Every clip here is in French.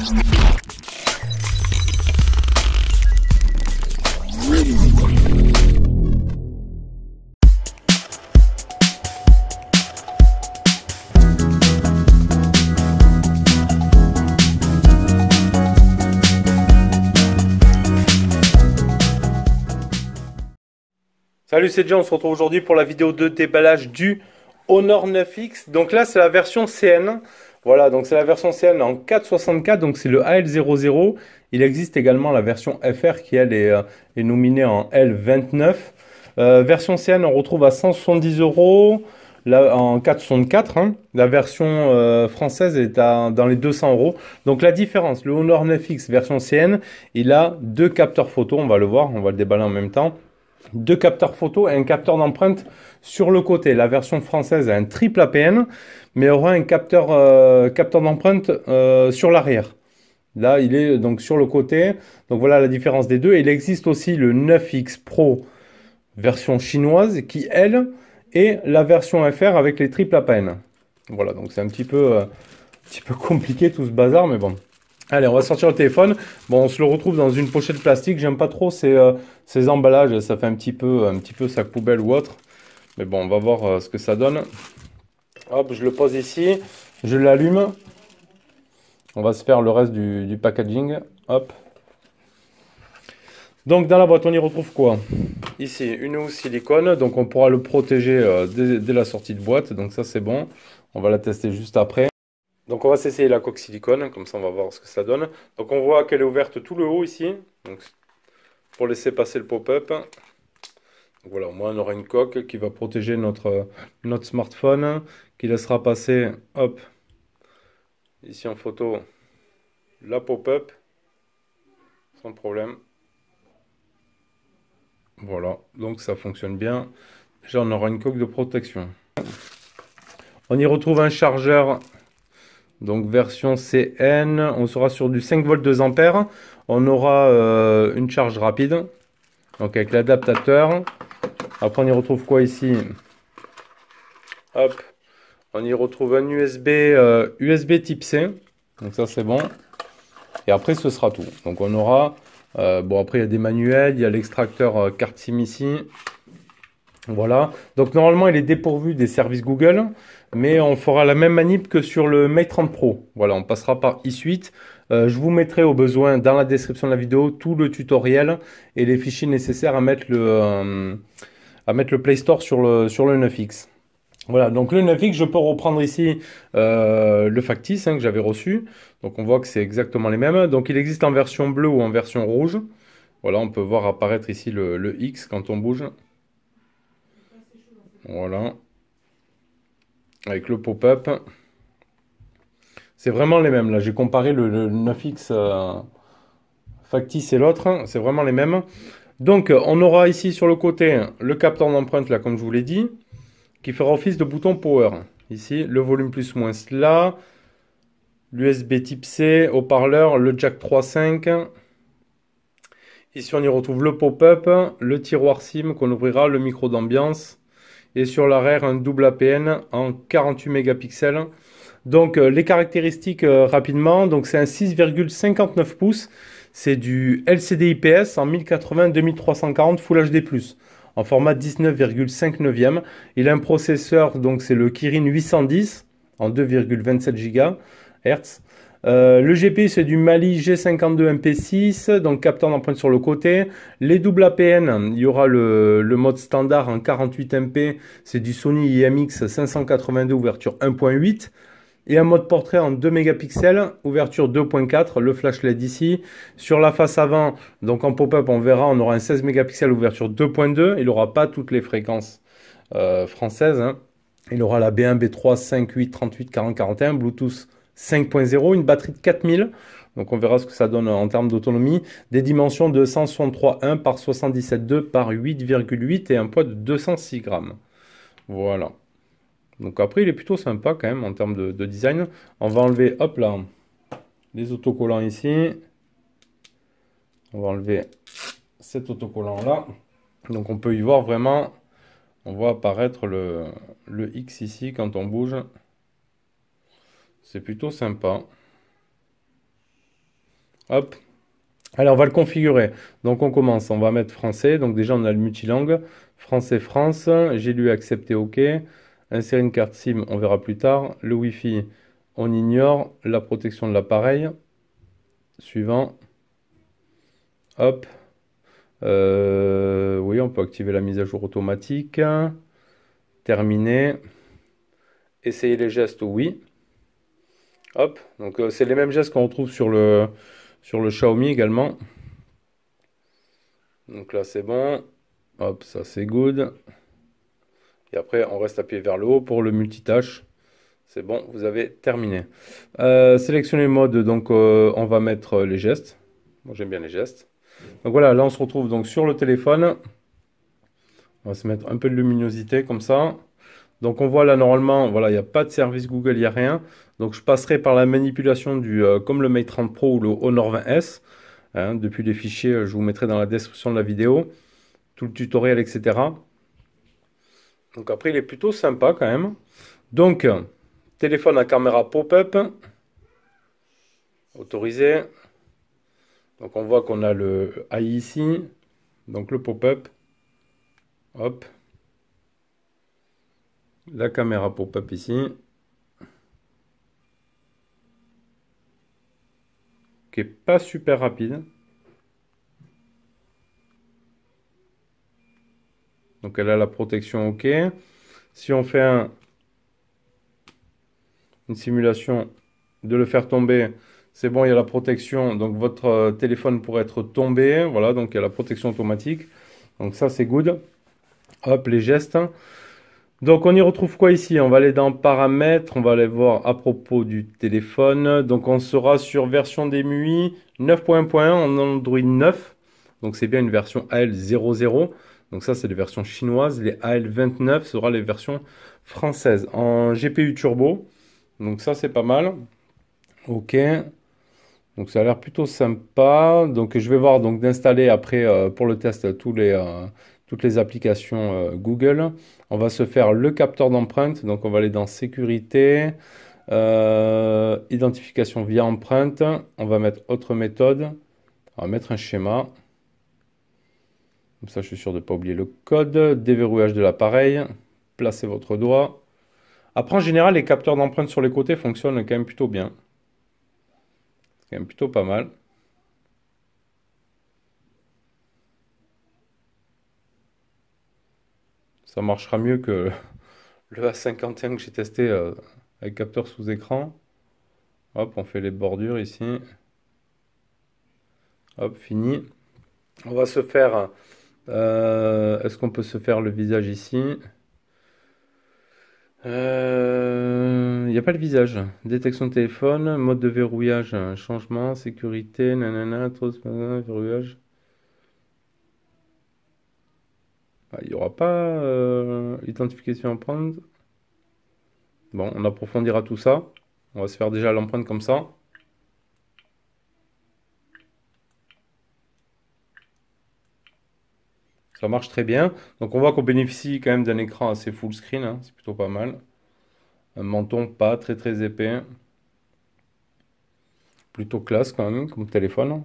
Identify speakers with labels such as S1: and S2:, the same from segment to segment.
S1: Salut, c'est John, on se retrouve aujourd'hui pour la vidéo de déballage du Honor 9X. Donc là, c'est la version CN. Voilà, donc c'est la version CN en 4.64, donc c'est le AL00. Il existe également la version FR qui, elle, est nominée en L29. Version CN, on retrouve à 170 € là, en 4.64. Hein. La version française est dans les 200 €. Donc la différence, le Honor 9X version CN, il a deux capteurs photo, on va le voir, on va le déballer en même temps. Deux capteurs photo et un capteur d'empreinte sur le côté. La version française a un triple APN, mais aura un capteur d'empreinte sur l'arrière. Là, il est donc sur le côté. Donc voilà la différence des deux. Il existe aussi le 9X Pro version chinoise qui, elle, est la version FR avec les triples APN. Voilà, donc c'est un petit peu compliqué tout ce bazar, mais bon. Allez, on va sortir le téléphone. Bon, on se le retrouve dans une pochette plastique. J'aime pas trop ces emballages. Ça fait un petit peu sac poubelle ou autre. Mais bon, on va voir ce que ça donne. Hop, je le pose ici. Je l'allume. On va se faire le reste du packaging. Hop. Donc, dans la boîte, on y retrouve quoi? Ici, une housse silicone. Donc, on pourra le protéger dès la sortie de boîte. Donc, ça, c'est bon. On va la tester juste après. Donc on va s'essayer la coque silicone, comme ça on va voir ce que ça donne. Donc on voit qu'elle est ouverte tout le haut ici, donc pour laisser passer le pop-up. Voilà, au moins on aura une coque qui va protéger notre smartphone, qui laissera passer, hop, ici en photo, la pop-up, sans problème. Voilà, donc ça fonctionne bien. Déjà on aura une coque de protection. On y retrouve un chargeur. Donc version CN, on sera sur du 5 volts 2 ampères. On aura une charge rapide. Donc avec l'adaptateur. Après on y retrouve quoi ici? Hop. On y retrouve un USB type C. Donc ça c'est bon. Et après ce sera tout. Donc on aura... bon après il y a des manuels, il y a l'extracteur carte SIM ici. Voilà. Donc normalement il est dépourvu des services Google. Mais on fera la même manip que sur le Mate 30 Pro. Voilà, on passera par iSuite. Je vous mettrai au besoin dans la description de la vidéo tout le tutoriel et les fichiers nécessaires à mettre le Play Store sur le 9X. Voilà, donc le 9X, je peux reprendre ici le factice que j'avais reçu. Donc on voit que c'est exactement les mêmes. Donc il existe en version bleue ou en version rouge. Voilà, on peut voir apparaître ici le X quand on bouge. Voilà. Avec le pop-up. C'est vraiment les mêmes. Là, j'ai comparé le 9X factice et l'autre. C'est vraiment les mêmes. Donc, on aura ici sur le côté le capteur d'empreinte, là, comme je vous l'ai dit, qui fera office de bouton power. Ici, le volume plus moins là. L'USB type C, haut-parleur, le jack 3.5. Ici, on y retrouve le pop-up, le tiroir SIM qu'on ouvrira, le micro d'ambiance. Et sur l'arrière, un double APN en 48 mégapixels. Donc, les caractéristiques rapidement. Donc, c'est un 6,59 pouces. C'est du LCD IPS en 1080-2340 Full HD+, en format 19,5 neuvième. Il a un processeur, donc c'est le Kirin 810 en 2,27 GHz. Le GPU c'est du Mali G52 MP6, donc capteur d'empreinte sur le côté. Les double APN, il y aura le mode standard en 48 MP, c'est du Sony IMX 582 ouverture 1.8. Et un mode portrait en 2 mégapixels, ouverture 2.4, le flash LED ici. Sur la face avant, donc en pop-up on verra, on aura un 16 mégapixels, ouverture 2.2. Il n'aura pas toutes les fréquences françaises. Hein. Il aura la B1, B3, 5, 8, 38, 40, 41, Bluetooth 5.0, une batterie de 4000, donc on verra ce que ça donne en termes d'autonomie, des dimensions de 163,1 par 77,2 par 8,8 et un poids de 206 grammes. Voilà. Donc après il est plutôt sympa quand même en termes de design. On va enlever, hop là, les autocollants ici. On va enlever cet autocollant là. Donc on peut y voir vraiment, on voit apparaître le X ici quand on bouge. C'est plutôt sympa. Hop. Allez, on va le configurer. Donc on commence, on va mettre français. Donc déjà on a le multilangue. Français France. J'ai lu accepter OK. Insérer une carte SIM, on verra plus tard. Le Wi-Fi, on ignore. La protection de l'appareil. Suivant. Hop. Oui, on peut activer la mise à jour automatique. Terminé. Essayer les gestes, oui. Hop. Donc c'est les mêmes gestes qu'on retrouve sur le Xiaomi également. Donc là c'est bon. Hop, ça c'est good. Et après on reste appuyé vers le haut pour le multitâche. C'est bon, vous avez terminé. Sélectionner le mode, donc on va mettre les gestes. Moi j'aime bien les gestes. Donc voilà, là on se retrouve donc sur le téléphone. On va se mettre un peu de luminosité comme ça. Donc on voit là normalement, voilà, il n'y a pas de service Google, il n'y a rien. Donc je passerai par la manipulation comme le Mate 30 Pro ou le Honor 20S. Hein, depuis les fichiers, je vous mettrai dans la description de la vidéo, tout le tutoriel, etc. Donc après, il est plutôt sympa quand même. Donc, téléphone à caméra pop-up, autorisé. Donc on voit qu'on a le AI ici, donc le pop-up. Hop. La caméra pop-up ici. Qui est pas super rapide. Donc elle a la protection OK. Si on fait une simulation de le faire tomber, c'est bon, il y a la protection. Donc votre téléphone pourrait être tombé. Voilà, donc il y a la protection automatique. Donc ça c'est good. Hop, les gestes. Donc on y retrouve quoi ici? On va aller dans paramètres, on va aller voir à propos du téléphone. Donc on sera sur version des MUI 9.1 en Android 9. Donc c'est bien une version AL00. Donc ça c'est les versions chinoises. Les AL29 sera les versions françaises en GPU turbo. Donc ça c'est pas mal. Ok. Donc ça a l'air plutôt sympa. Donc je vais voir donc d'installer après pour le test toutes les applications Google. On va se faire le capteur d'empreinte. Donc on va aller dans sécurité, identification via empreinte. On va mettre autre méthode. On va mettre un schéma. Comme ça je suis sûr de ne pas oublier le code. Déverrouillage de l'appareil. Placez votre doigt. Après en général les capteurs d'empreinte sur les côtés fonctionnent quand même plutôt bien. C'est quand même plutôt pas mal. Ça marchera mieux que le A51 que j'ai testé avec capteur sous écran. Hop, on fait les bordures ici. Hop, fini. On va se faire... est-ce qu'on peut se faire le visage ici? Il n'y a pas le visage. Détection de téléphone, mode de verrouillage, changement, sécurité, nanana, verrouillage. Il n'y aura pas identification empreinte. Bon, on approfondira tout ça. On va se faire déjà l'empreinte comme ça. Ça marche très bien. Donc on voit qu'on bénéficie quand même d'un écran assez full screen, hein. C'est plutôt pas mal. Un menton pas très très épais. Plutôt classe quand même comme téléphone.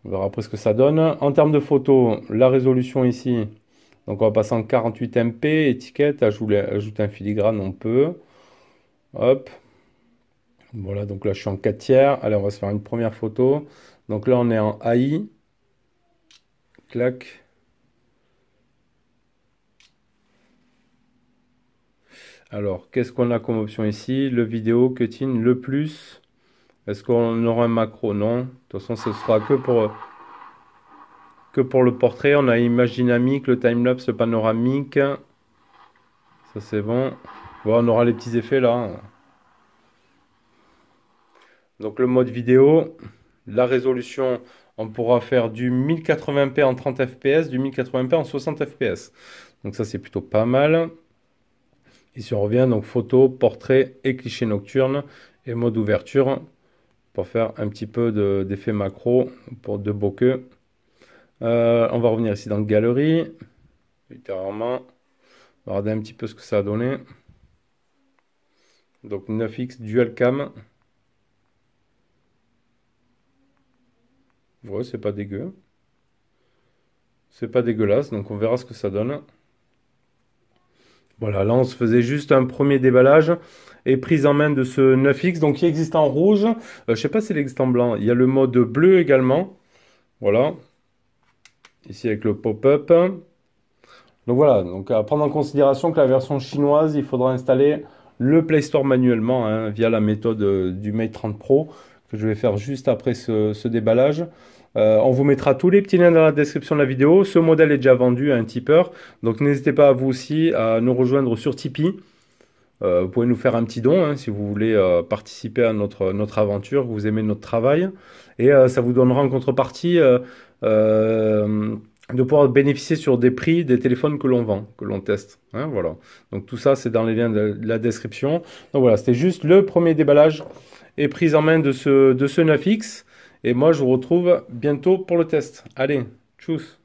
S1: On verra après ce que ça donne. En termes de photos, la résolution ici. Donc on va passer en 48 MP. Étiquette, ajouter un filigrane, on peut. Hop. Voilà, donc là je suis en 4 tiers. Allez, on va se faire une première photo. Donc là on est en AI. Clac. Alors, qu'est-ce qu'on a comme option ici? Le vidéo, cutting, le plus. Est-ce qu'on aura un macro? Non. De toute façon, ce sera que pour le portrait. On a image dynamique, le timelapse, le panoramique. Ça, c'est bon. Bon, on aura les petits effets là. Donc, le mode vidéo. La résolution, on pourra faire du 1080p en 30 fps, du 1080p en 60 fps. Donc, ça, c'est plutôt pas mal. Ici, on revient. Donc, photo, portrait et cliché nocturne. Et mode ouverture. Pour faire un petit peu d'effet macro pour de bokeh. On va revenir ici dans Galerie, ultérieurement. On va regarder un petit peu ce que ça a donné. Donc 9x dual cam. Ouais, c'est pas dégueu. C'est pas dégueulasse, donc on verra ce que ça donne. Voilà, là on se faisait juste un premier déballage et prise en main de ce 9X, donc qui existe en rouge. Je sais pas s'il existe en blanc. Il y a le mode bleu également. Voilà. Ici avec le pop-up. Donc voilà, donc à prendre en considération que la version chinoise, il faudra installer le Play Store manuellement hein, via la méthode du Mate 30 Pro que je vais faire juste après ce déballage. On vous mettra tous les petits liens dans la description de la vidéo. Ce modèle est déjà vendu à un tipeur, donc n'hésitez pas à vous aussi à nous rejoindre sur Tipeee. Vous pouvez nous faire un petit don hein, si vous voulez participer à notre aventure, vous aimez notre travail. Et ça vous donnera en contrepartie de pouvoir bénéficier sur des prix des téléphones que l'on vend, que l'on teste. Hein, voilà. Donc tout ça, c'est dans les liens de la description. Donc voilà, c'était juste le premier déballage et prise en main de ce 9X. Et moi, je vous retrouve bientôt pour le test. Allez, tchuss!